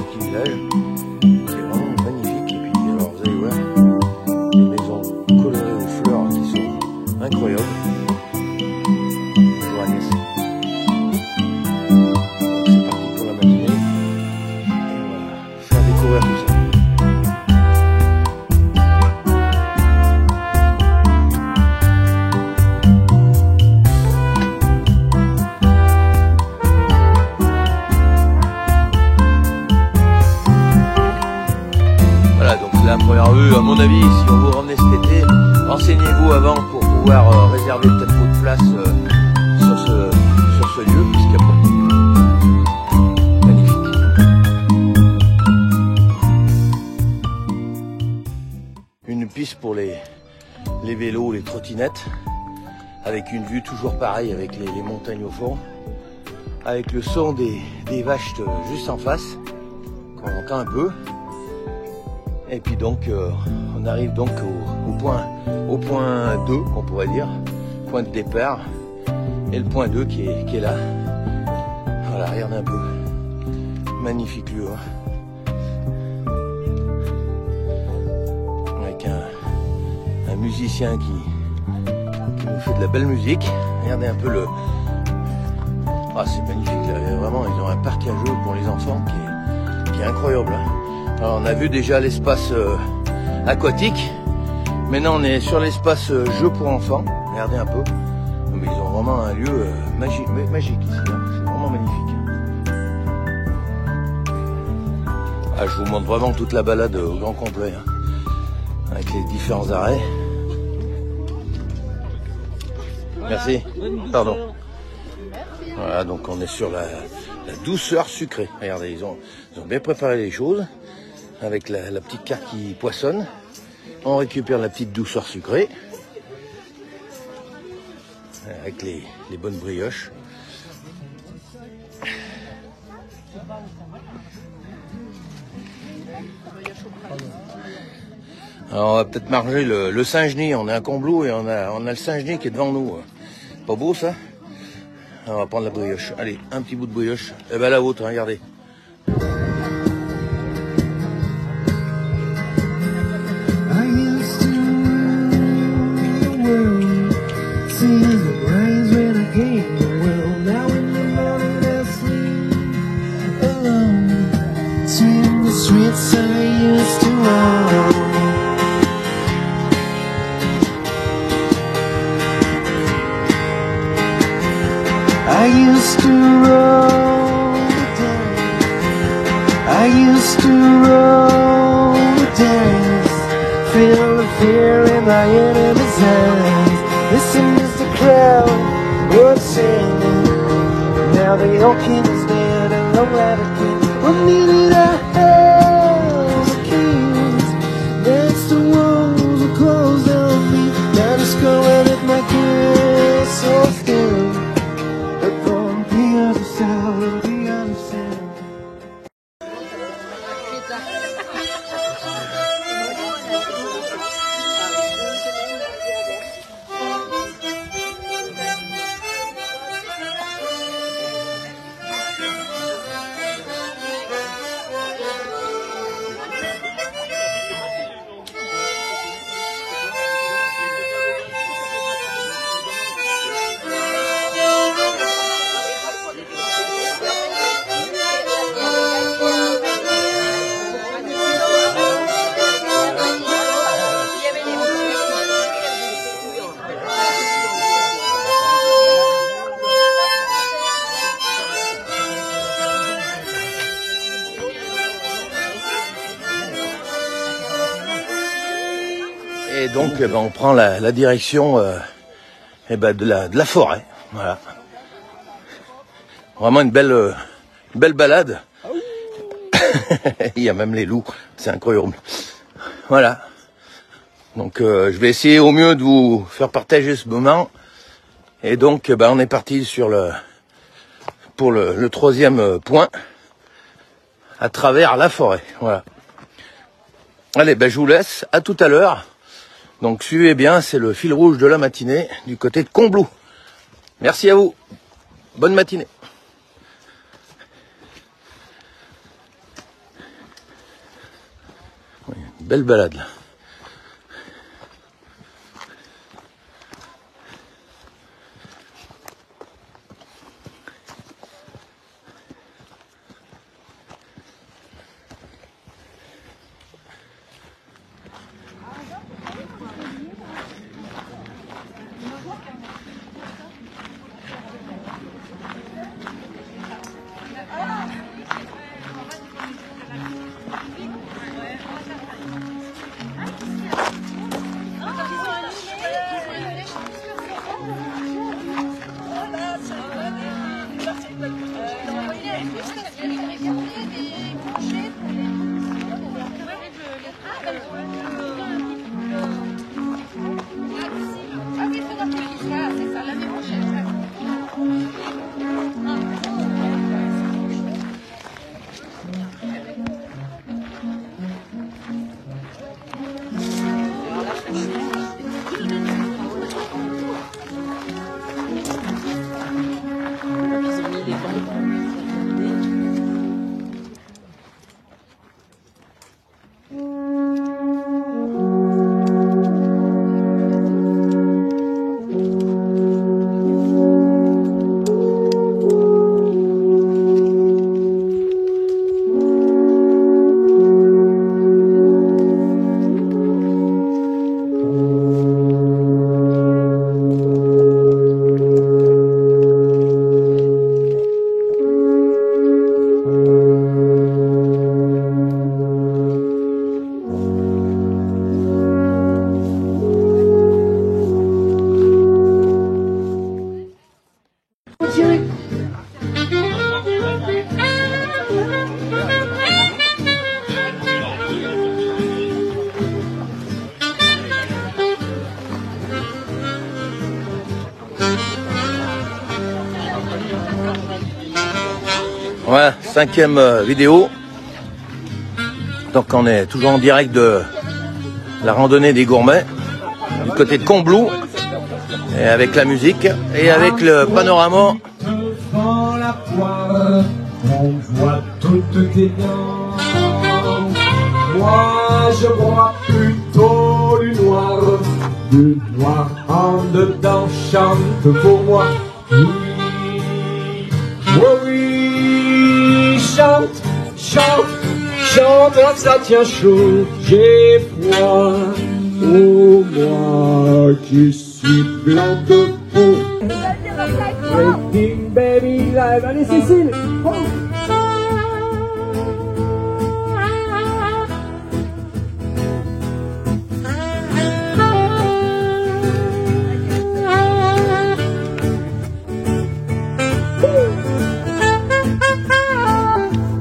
petit village. C'est vraiment magnifique. Et puis alors vous allez voir, les maisons colorées aux fleurs qui sont incroyables. Bonjour Agnès. Donc c'est parti pour la matinée. Et voilà, faire découvrir tout ça. La première vue, à mon avis, si on vous ramenez cet été, renseignez-vous avant pour pouvoir réserver peut-être votre place sur ce lieu, puisqu'après, magnifique. Une piste pour les vélos, les trottinettes, avec une vue toujours pareille, avec les montagnes au fond, avec le son des vaches juste en face, qu'on entend un peu. Et puis donc on arrive donc au point 2 qu'on pourrait dire, point de départ, et le point 2 qui est là. Voilà, regardez un peu, magnifique lieu, hein. Avec un musicien qui nous fait de la belle musique. Regardez un peu ah, c'est magnifique là, vraiment ils ont un parc à jeux pour les enfants qui est incroyable, hein. Alors on a vu déjà l'espace aquatique, maintenant on est sur l'espace jeu pour enfants, regardez un peu. Mais ils ont vraiment un lieu magique ici, hein. C'est vraiment magnifique. Ah, je vous montre vraiment toute la balade au grand complet, hein, avec les différents arrêts. Merci, pardon. Voilà, donc on est sur la douceur sucrée. Regardez, ils ont bien préparé les choses. Avec la petite carte qui poissonne, on récupère la petite douceur sucrée avec les bonnes brioches. Alors on va peut-être manger le Saint-Genis. On est à Combloux et on a le Saint-Genis qui est devant nous. Pas beau ça? Alors on va prendre la brioche. Allez, un petit bout de brioche. Et ben la vôtre, regardez. I used to roll the dice, feel the fear in my enemy's eyes. Listen as the crowd was singing. Now the old king is dead and the latter king. What needed I have the keys? That's the walls are closed on me. Now discover that my castle's still upon the other side of the other side. Et donc on prend la direction de la forêt. Voilà. Vraiment une belle balade. Il y a même les loups, c'est incroyable. Voilà. Donc je vais essayer au mieux de vous faire partager ce moment. Et donc on est parti pour le troisième point, à travers la forêt. Voilà. Allez, je vous laisse, à tout à l'heure. Donc suivez bien, c'est le fil rouge de la matinée du côté de Combloux. Merci à vous. Bonne matinée. Belle balade là. Voilà, 5e vidéo. Donc on est toujours en direct de la randonnée des gourmets, du côté de Combloux, et avec la musique, et avec le panorama. Devant la poire, on voit toutes tes dents. Moi je bois plutôt du noir en dedans, chante pour moi. Oui, oh oui, chante, chante, chante, là que ça tient chaud, j'ai froid. Oh moi qui suis blanc de peau. Breaking Baby Live, allez Cécile, oh.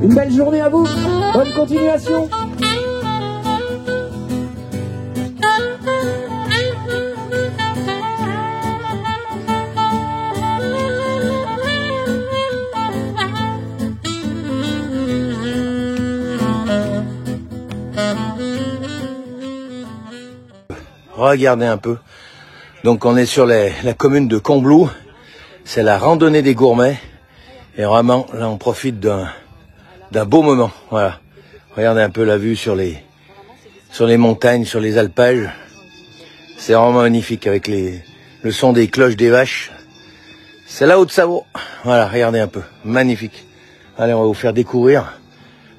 Une belle journée à vous, bonne continuation. Regardez un peu. Donc on est sur la commune de Combloux. C'est la randonnée des gourmets. Et vraiment, là on profite d'un beau moment. Voilà. Regardez un peu la vue sur les montagnes, sur les alpages. C'est vraiment magnifique avec le son des cloches des vaches. C'est la Haute-Savoie. Voilà, regardez un peu. Magnifique. Allez, on va vous faire découvrir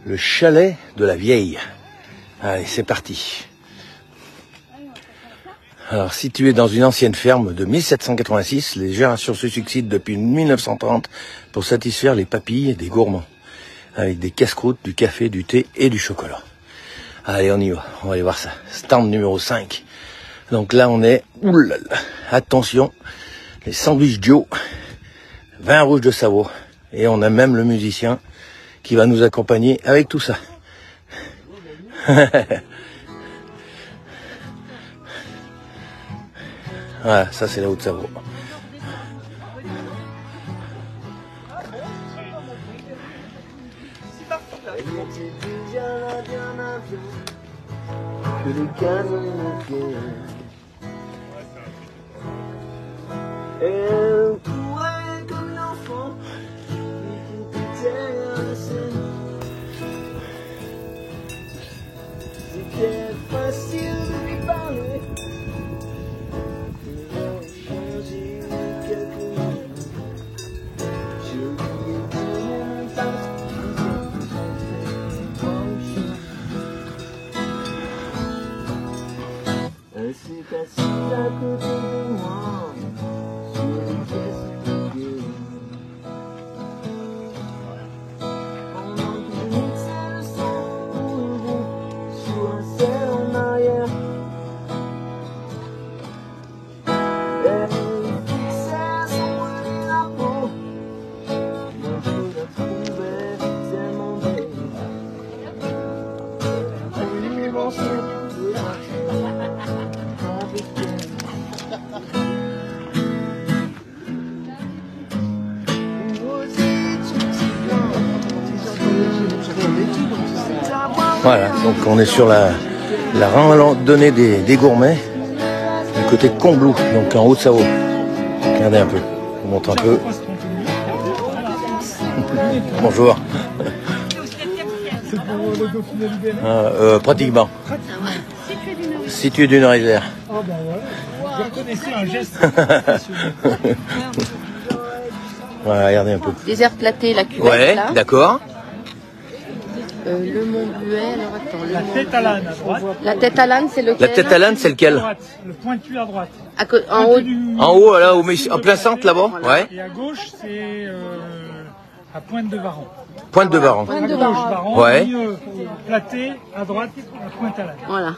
le chalet de la Vieille. Allez, c'est parti. Alors, situé dans une ancienne ferme de 1786, les générations se succèdent depuis 1930 pour satisfaire les papilles des gourmands, avec des casse-croûtes, du café, du thé et du chocolat. Allez, on y va, on va aller voir ça. Stand numéro 5. Donc là, on est, oulala, attention, les sandwichs Joe, vin rouge de Savoie, et on a même le musicien qui va nous accompagner avec tout ça. Voilà, ça c'est la Haute-Savoie. Elle courait comme l'enfant qui était à la scène. Voilà, donc on est sur la randonnée des gourmets du côté de Combloux, donc en Haute-Savoie. Regardez un peu, je vous montre un peu. Bonjour. Pratiquement. Situé d'une rivière. Ah bah ouais. Je reconnaissais un geste. Voilà, regardez un peu. Désert platé, la cuvette, Ouais, là. d'accord. Le Mont Buet, alors attends. La tête à l'âne à droite. La tête à l'âne, c'est lequel? La tête à l'âne, c'est lequel? Droite, le pointu à droite. En haut. En haut, là, en plein centre, là-bas. Ouais. Et à gauche, c'est à Pointe-de-Varan. Pointe-de-Varan. Pointe À de gauche, Varan. Varan. Ouais. Au milieu, platé, à droite, à Pointe à l'âne. Voilà.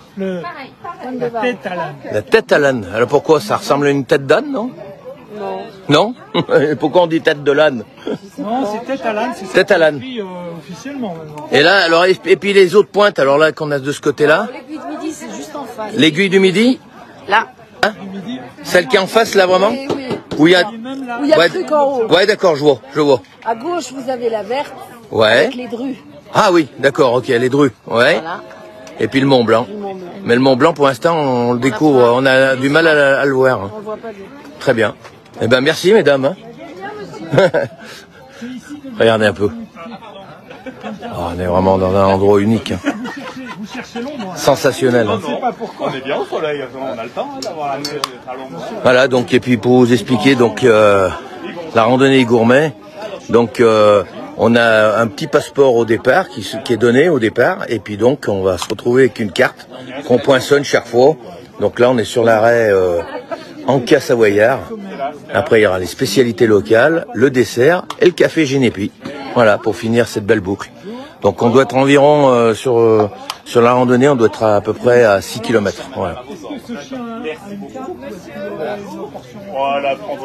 La tête à l'âne. La tête à l'âne. Alors pourquoi? Ça ressemble à une tête d'âne, non? Non. Non? Pourquoi on dit tête de l'âne? Non, c'est tête à l'âne. C'est ça Tête à qu'on l'âne. écrit, officiellement maintenant. Et là, alors, et puis les autres pointes, alors là, qu'on a de ce côté-là? L'aiguille de midi, c'est juste en face. L'aiguille du midi? Là. Celle qui est en face, là, vraiment? Oui, oui. Où il y a... Même là, Où il y a Ouais, le truc en haut. ouais, d'accord, je vois. À gauche, vous avez la verte Ouais. avec les drues. Ah oui, d'accord, ok, les drues. Ouais. Voilà. Et puis le Mont Blanc. Le Mont Blanc. Mais le Mont Blanc, pour l'instant, on le découvre, on a du mal à le voir. On le voit pas bien. Très bien. Eh ben, merci, mesdames. hein. Regardez un peu. Oh, on est vraiment dans un endroit unique. hein. vous cherchez l'ombre. Sensationnel. hein. Je sais pas pourquoi. On est bien au soleil, on a le temps d'avoir la neige à l'ombre. Voilà, donc, et puis pour vous expliquer, donc, la randonnée gourmet, donc, on a un petit passeport au départ qui est donné au départ, et puis donc, on va se retrouver avec une carte qu'on poinçonne chaque fois. Donc là, on est sur l'arrêt Anka Savoyard. Après, il y aura les spécialités locales, le dessert et le café Génépi. Voilà, pour finir cette belle boucle. Donc, on doit être environ sur la randonnée, on doit être à peu près à 6 km. Voilà.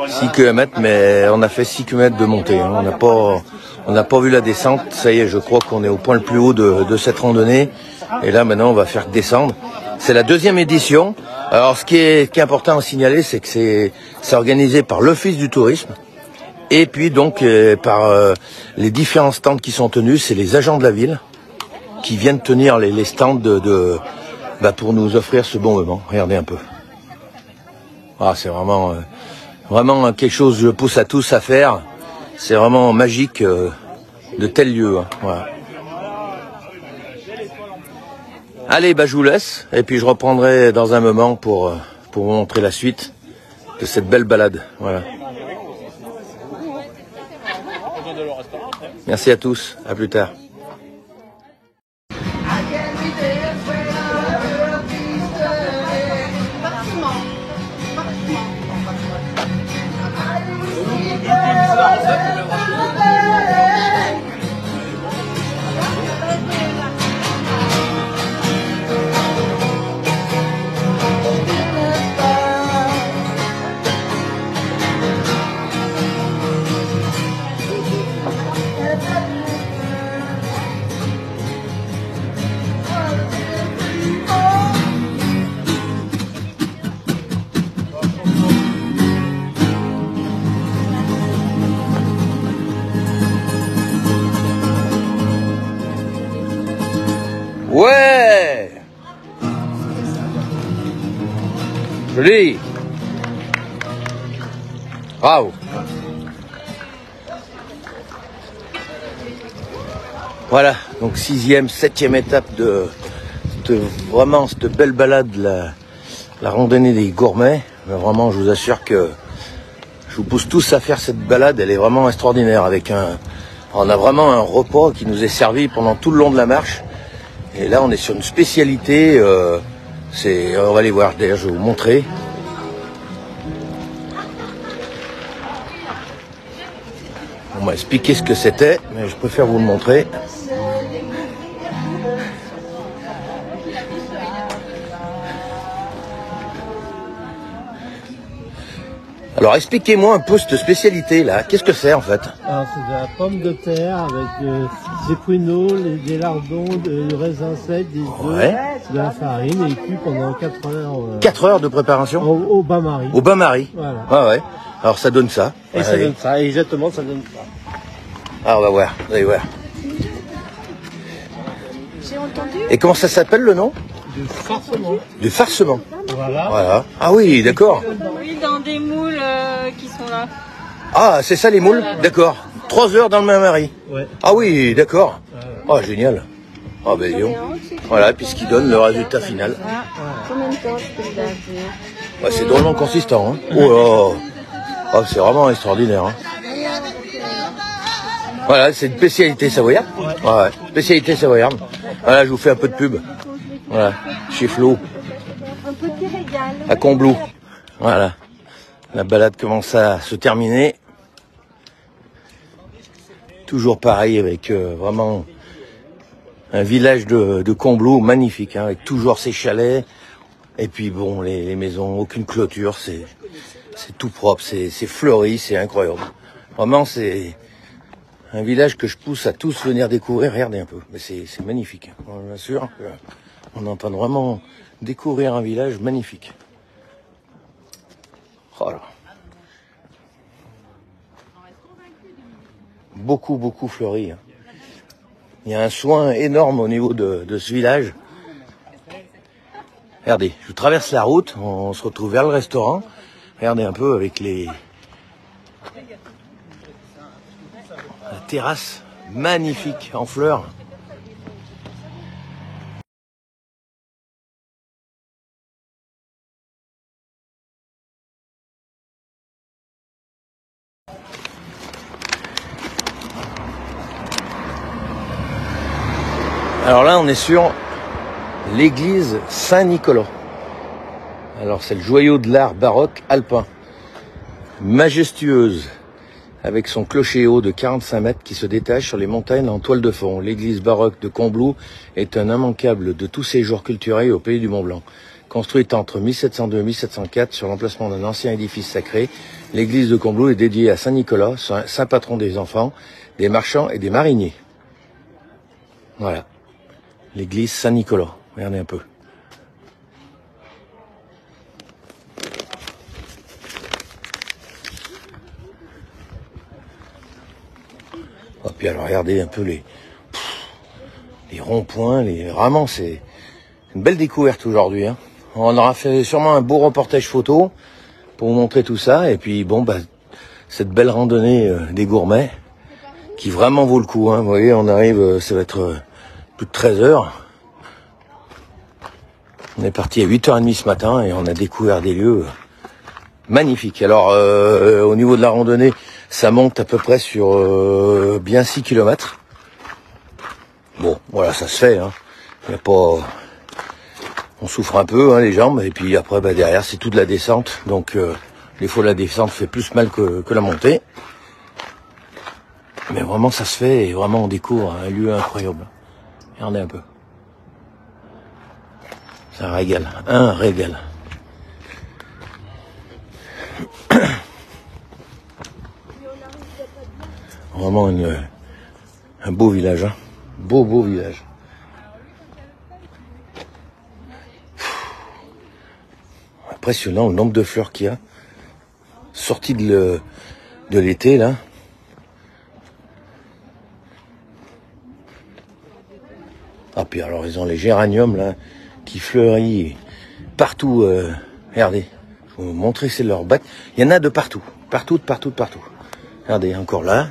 6 km, mais on a fait 6 km de montée. hein. On n'a pas vu la descente. Ça y est, je crois qu'on est au point le plus haut de cette randonnée. Et là, maintenant, on va faire descendre. C'est la 2e édition. Alors, ce qui est important à signaler, c'est que c'est organisé par l'Office du tourisme. Et puis, donc, par les différents stands qui sont tenus. C'est les agents de la ville qui viennent tenir les stands pour nous offrir ce bon moment. Regardez un peu. Ah, c'est vraiment, vraiment quelque chose que je pousse à tous à faire. C'est vraiment magique de tels lieux. hein. Voilà. Allez, je vous laisse. Et puis je reprendrai dans un moment pour vous montrer la suite de cette belle balade. Voilà. Merci à tous. À plus tard. Ouais! Joli! Bravo! Voilà, donc 6e, 7e étape de vraiment cette belle balade, la randonnée des gourmets. Mais vraiment, je vous assure que je vous pousse tous à faire cette balade, elle est vraiment extraordinaire. On a vraiment un repas qui nous est servi pendant tout le long de la marche. Et là, on est sur une spécialité, on va aller voir, d'ailleurs, je vais vous montrer. On m'a expliqué ce que c'était, mais je préfère vous le montrer. Alors, expliquez-moi un peu cette spécialité-là. Qu'est-ce que c'est, en fait? Alors, c'est de la pomme de terre avec des pruneaux, des lardons, du raisin sec, des œufs, Ouais. de la farine et cuit pendant 4 heures 4 heures de préparation? au bain-marie. Au bain-marie. Voilà. Ah ouais. Alors, ça donne ça. Et ça Allez. donne ça, exactement, ça donne ça. Ah, on va voir, vous allez voir. J'ai entendu. Et comment ça s'appelle le nom? Du farcement. Du farcement. Voilà. Voilà. Ah oui, d'accord. Oui, dans des moules qui sont là. Ah, c'est ça les moules? D'accord. 3 heures dans le bain-marie. Ouais. Ah oui, d'accord. Ah, génial. Ah ben dis donc. Voilà, puis ce qui donne le résultat final. Combien de temps je peux le laver? Ouais, c'est drôlement consistant. Hein. Oh là. Ah, c'est vraiment extraordinaire. Hein. Voilà, c'est une spécialité savoyarde. Ouais, spécialité savoyarde. Voilà, je vous fais un peu de pub. Voilà, chez Flo. Un petit régal. À Combloux. Voilà. La balade commence à se terminer. Toujours pareil avec vraiment un village de Combloux magnifique, hein, avec toujours ses chalets. Et puis bon, les maisons, aucune clôture, c'est tout propre, c'est fleuri, c'est incroyable. Vraiment, c'est un village que je pousse à tous venir découvrir. Regardez un peu, mais c'est magnifique. Bien sûr, on est en train de vraiment découvrir un village magnifique. Oh là. Beaucoup fleuri. Hein. Il y a un soin énorme au niveau de ce village. Regardez, je traverse la route, on se retrouve vers le restaurant. Regardez un peu avec la terrasse magnifique en fleurs. Alors là, on est sur l'église Saint-Nicolas. Alors c'est le joyau de l'art baroque alpin. Majestueuse, avec son clocher haut de 45 mètres qui se détache sur les montagnes en toile de fond. L'église baroque de Combloux est un immanquable de tout séjour culturel au pays du Mont-Blanc. Construite entre 1702 et 1704 sur l'emplacement d'un ancien édifice sacré, l'église de Combloux est dédiée à Saint-Nicolas, saint patron des enfants, des marchands et des mariniers. Voilà. L'église Saint-Nicolas. Regardez un peu. Et puis alors regardez un peu les ronds-points, vraiment c'est une belle découverte aujourd'hui. Hein. On aura fait sûrement un beau reportage photo pour vous montrer tout ça. Et puis bon, cette belle randonnée des gourmets qui vraiment vaut le coup. Hein. Vous voyez, on arrive, ça va être plus de 13 heures. On est parti à 8h30 ce matin et on a découvert des lieux magnifiques. Alors au niveau de la randonnée, ça monte à peu près sur bien 6 km. Bon, voilà, ça se fait. Hein. Y a pas... On souffre un peu, hein, les jambes, et puis après derrière c'est toute la descente. Donc des fois la descente fait plus mal que la montée. Mais vraiment ça se fait et vraiment on découvre un lieu incroyable. Regardez un peu. C'est un régal, un régal. Vraiment un beau village, hein. Beau village. Impressionnant le nombre de fleurs qu'il y a. Sortie de l'été, là. Ah, puis alors, ils ont les géraniums, là, qui fleurissent partout. Regardez, je vais vous montrer, c'est leur bac. Il y en a de partout. Partout. Regardez, encore là.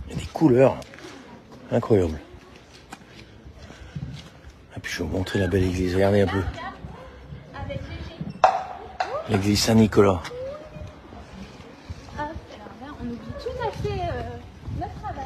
Il y a des couleurs incroyables. Et puis je vais vous montrer la belle église. Regardez un peu. L'église Saint-Nicolas. On oublie tout à fait notre travail.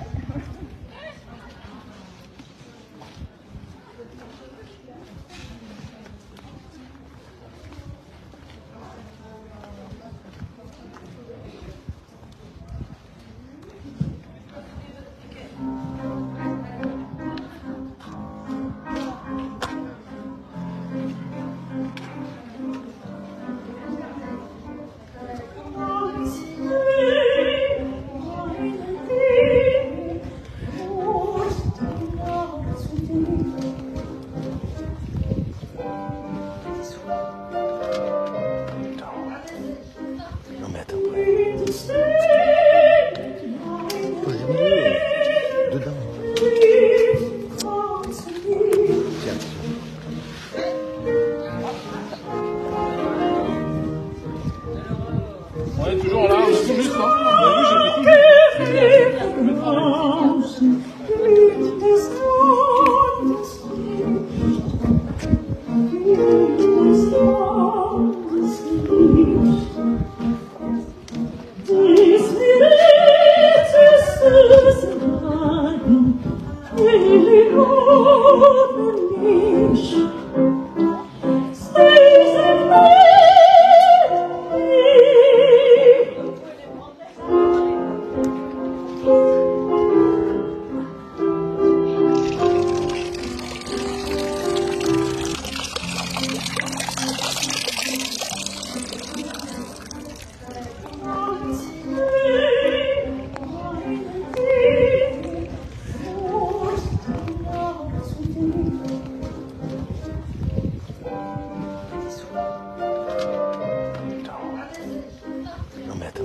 Non mais attends.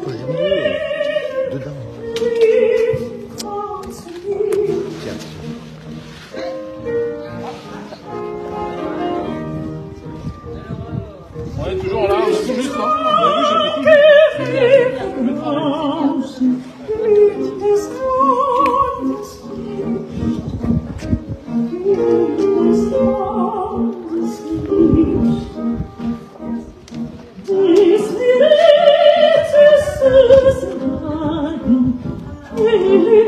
Faut le diminuer. Dedans. Tiens. On est toujours là, on est tout juste là. Vous avez vu, j'étais tout juste. Really